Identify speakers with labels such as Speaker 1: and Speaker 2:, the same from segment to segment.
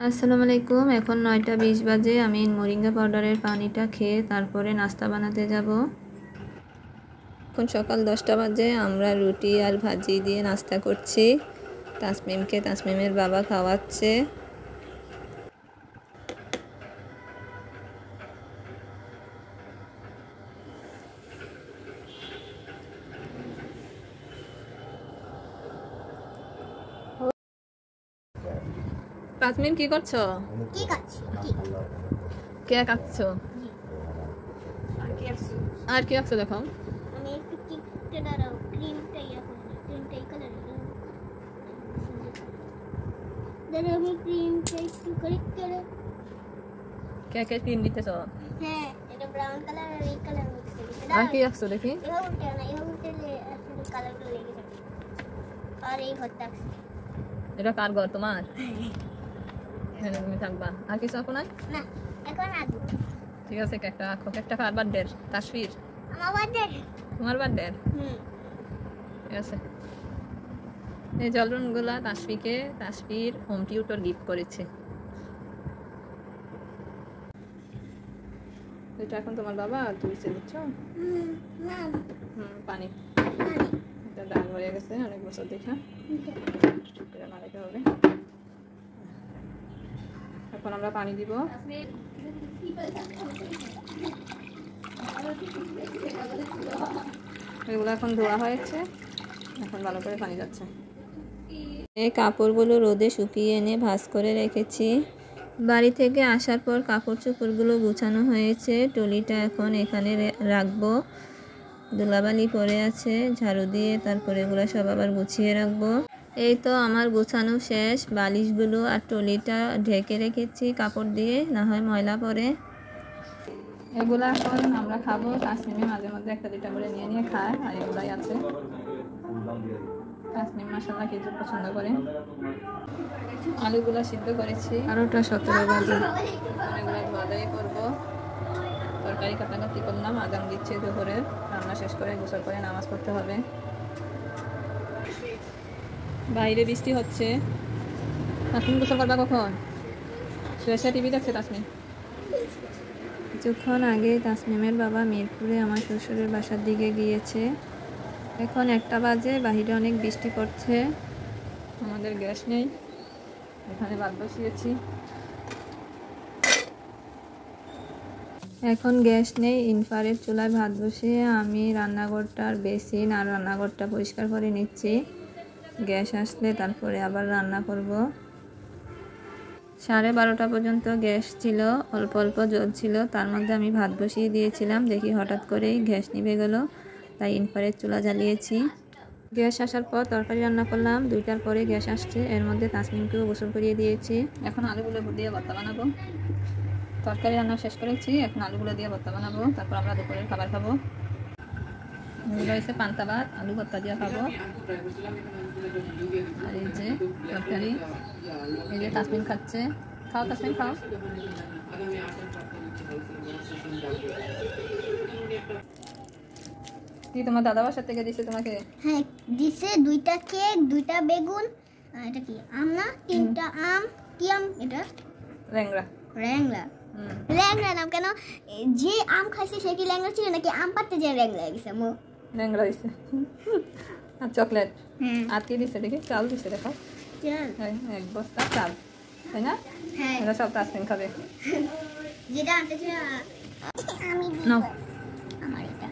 Speaker 1: আসসালামু আলাইকুম। এখন 9টা 20 বাজে। আমি মোরিঙ্গা পাউডারের পানিটা খেয়ে তারপরে নাস্তা বানাতে যাব। এখন সকাল 10টা বাজে। আমরা রুটি আর ভাজি দিয়ে নাস্তা করছি। তাসমিমকে তাসমিমের বাবা খাওয়াচ্ছে। তাসমিম কি করছো? কে কাটছো? আর কি আঁকছো দেখো?
Speaker 2: আমি একটু কেকটা দাঁড়াও, ক্রিমটা ইয়া করব, ক্রিমটা এই কালারের দাঁড়াও, আমি ক্রিমটা একটু কারেক্ট করে।
Speaker 1: কে ক্রিম দিতেছো?
Speaker 2: হ্যাঁ, এটা ব্রাউন কালার আর এই কালার মিক্স করে।
Speaker 1: আর কি আঁকছো দেখি?
Speaker 2: এভাবে উল্টে না, এভাবে উল্টে আসলে কালারগুলো লেগে যাবে। আর এই ঘরটা আঁকছি।
Speaker 1: এটা কার ঘর তোমার? এখানে তুমি থাকবা। আর কিছু আঁকো না?
Speaker 2: না, এখন আঁকবো।
Speaker 1: ঠিক আছে, কেকটা আঁকো। কেকটা কার বার্থডে? তাসফির?
Speaker 2: আমার বার্থডে।
Speaker 1: তোমার বার্থডে? ঠিক আছে। এই জলরনগুলা তাসফির হোম টিউটর গিফট করেছে। এটা এখন তোমার বাবা তুলছে, বুঝছো?
Speaker 2: না,
Speaker 1: পানি এটা দাগ হয়ে গেছে অনেক বছর দেখা। এটা মারাইতে হবে। এখন আমরা পানি দিব। এগুলো এখন ধোয়া হয়েছে, এখন ভালো করে পানি যাচ্ছে। এই কাপড়গুলো রোদে শুকিয়ে এনে ভাঁজ করে রেখেছি। বাড়ি থেকে আসার পর কাপড় চোপড়গুলো গুছানো হয়েছে। টলিটা এখন এখানে রাখবো। ধুলাবালি পড়ে আছে, ঝাড়ু দিয়ে তারপরে এগুলো সব আবার গুছিয়ে রাখবো। এই তো আমার গোছানো শেষ। বালিশগুলো আর টলিটা ঢেকে রেখেছি কাপড় দিয়ে, না হয় ময়লা পড়ে। এগুলো এখন আমরা খাবো। তাসমিমে মাঝে মধ্যে একটা দুটা করে নিয়ে খায়, আর এগুলাই আছে। তাসমিম মাশাআল্লাহ খেজুর পছন্দ করে। আলুগুলো সিদ্ধ করেছি। 12টা 17 বাজে। এগুলো ধোয়াধাই করবো। তরকারি কাটাকাটি করলাম। আজান দিচ্ছে দুপুরের। রান্না শেষ করে গোসল করে নামাজ পড়তে হবে। বাইরে বৃষ্টি হচ্ছে। তাসমিম গোসল করবা কখন? শুয়ে টিভি দেখছে তাসমিম। কিছুক্ষণ আগে তাসমিমের বাবা মিরপুরে আমার শ্বশুরের বাসার দিকে গিয়েছে। এখন 1টা বাজে। বাহিরে অনেক বৃষ্টি পড়ছে। আমাদের গ্যাস নেই, এখানে ভাত বসিয়েছি। এখন গ্যাস নেই, ইনফ্রারেড চুলায় ভাত বসিয়ে আমি রান্নাঘরটার বেসিন আর রান্নাঘরটা পরিষ্কার করে নিচ্ছি। গ্যাস আসলে তারপরে আবার রান্না করব। 12:30 পর্যন্ত গ্যাস ছিল, অল্প অল্প জ্বলছিল। তার মধ্যে আমি ভাত বসিয়ে দিয়েছিলাম। দেখি হঠাৎ করেই গ্যাস নিভে গেল, তাই ইনফ্রারেড চুলা জ্বালিয়েছি। গ্যাস আসার পর তরকারি রান্না করলাম। 2টার পরে গ্যাস আসছে। এর মধ্যে তাসমিমকেও গোসল করিয়ে দিয়েছি। এখন আলুগুলো দিয়ে ভর্তা বানাবো। তরকারি রান্না শেষ করেছি, এখন আলুগুলো দিয়ে ভর্তা বানাবো। তারপর আমরা দুপুরের খাবার খাবো। এগুলো হয়েছে পান্তা ভাত, আলু ভর্তা দিয়ে খাবো। আর এই যে তরকারি, এই যে তাসমিম খাচ্ছে। খাও তাসমিম, খাও। কি তোমার দাদা বাসার থেকে দিছে তোমাকে?
Speaker 2: হ্যাঁ, দিছে 2টা কেক, 2টা বেগুন, এটা কি আম না? 3টা আম। কি আম এটা?
Speaker 1: ল্যাংড়া।
Speaker 2: ল্যাংড়া নাম কেন? যে আম খাইছে সে কি ল্যাংড়া ছিল নাকি আম পাড়তে যে ল্যাংড়া গেছে?
Speaker 1: ল্যাংড়া দিছে। আর চকলেট। আর কি দিছে দেখি? চাল দিছে, দেখো। এক বস্তা চাল, তাই না?
Speaker 2: হ্যাঁ,
Speaker 1: এটা সব তাসমিম খাবে।
Speaker 2: যেটা আনতেছে আমি
Speaker 1: নাও।
Speaker 2: আমার এটা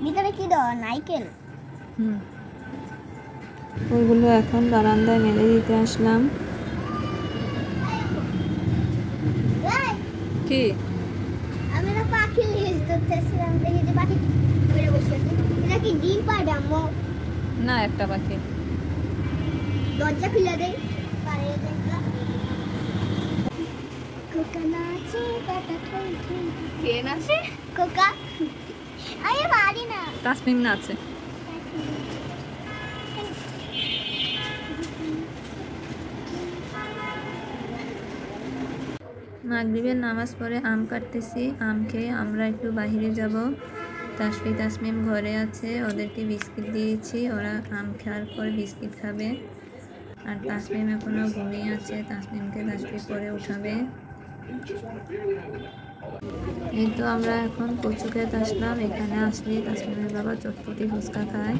Speaker 2: ভিতরে কি দাও? নারকেল।
Speaker 1: ওইগুলো এখন বারান্দায় মেলে দিতে আসলাম। কি?
Speaker 2: আমি না পাখি লিস্ট করতেছিলাম, দেখি যে পাখি ঘুরে বসে আছে। এটা কি ডিম পাড়ে আম্মু?
Speaker 1: না, একটা পাখি।
Speaker 2: দরজা খুলে দেই। পারে দেখলা কোকা নাচে কাটা কইছে। কে নাচে? কোকা। আরে পারি না।
Speaker 1: তাসমিম নাচে। মাগরিবের নামাজ পড়ে আম কাটতেছি। আম খেয়ে আমরা একটু বাহিরে যাব। তাসমিম ঘরে আছে, ওদেরকে বিস্কিট দিয়েছি। ওরা আম খাওয়ার পর বিস্কিট খাবে। আর তাসমিম এখনো ঘুমিয়ে আছে, তাসমিমকে তাসবিহ পরে উঠাবে। এই তো আমরা এখন কচু খেতে আসলাম। এখানে আসলে তাসমিমের বাবা চটপটি ফুচকা খায়।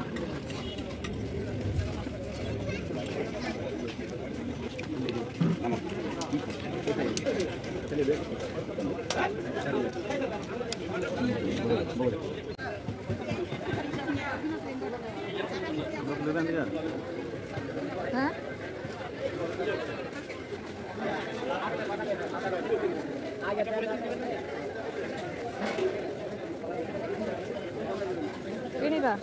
Speaker 1: হ্যাঁ কিনিবা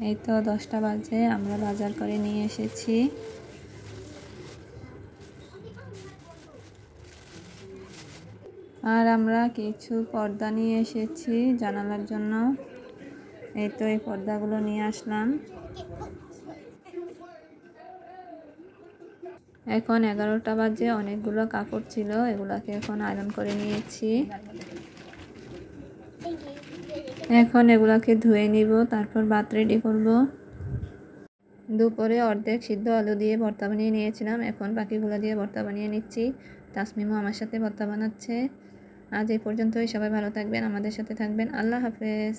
Speaker 1: এই তো 10টা বাজে, আমরা বাজার করে নিয়ে এসেছি। আর আমরা কিছু পর্দা নিয়ে এসেছি জানালার জন্য। এই তো এই পর্দাগুলো নিয়ে আসলাম। এখন 11টা বাজে, অনেকগুলো কাপড় ছিল, এগুলাকে এখন আয়রন করে নিয়েছি। এখন এগুলাকে ধুয়ে নিব, তারপর ভাত রেডি করব। দুপুরে অর্ধেক সিদ্ধ আলু দিয়ে ভর্তা বানিয়ে নিয়েছিলাম, এখন বাকিগুলো দিয়ে ভর্তা বানিয়ে নিচ্ছি। তাসমিমও আমার সাথে ভর্তা বানাচ্ছে। আজ এই পর্যন্তই, সবাই ভালো থাকবেন, আমাদের সাথে থাকবেন। আল্লাহ হাফেজ।